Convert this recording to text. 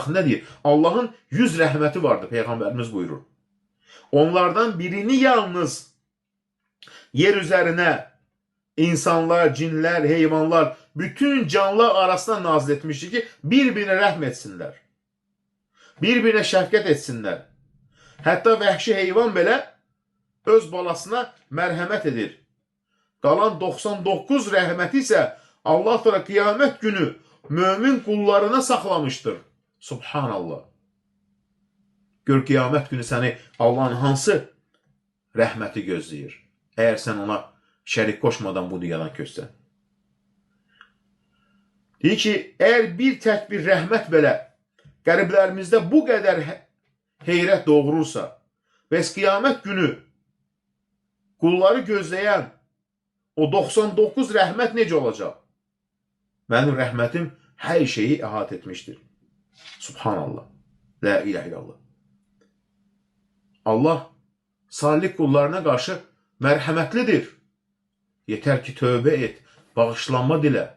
Bax, nə deyir? Allahın 100 rəhməti vardır, Peyğəmbərimiz buyurur. Onlardan birini yalnız yer üzərinə insanlar, cinlər, heyvanlar, bütün canlılar arasında nazil etmişdir ki, bir-birinə rəhm etsinlər. Bir-birinə şəfqət etsinlər. Hətta vəhşi heyvan belə öz balasına mərhəmət edir. Qalan 99 rəhməti isə Allah təala qiyamət günü mömin qullarına saxlamışdır. Subhanallah. Gör, qiyamət günü səni Allahın hansı rəhməti gözləyir? Əgər sən ona şərik qoşmadan bu dünyadan köçsən. Deyir ki, əgər bir tək bir rəhmət belə qəlblərimizdə bu qədər heyrət doğurursa, bəs qiyamət günü qulları gözləyən o 99 rəhmət necə olacaq? Mənim rəhmətim hər şeyi əhatə etmişdir. Subhanallah. La ilahe illallah. Allah salih qullarına qarşı mərhəmətlidir. Yetər ki, tövbə et, bağışlanma dilə.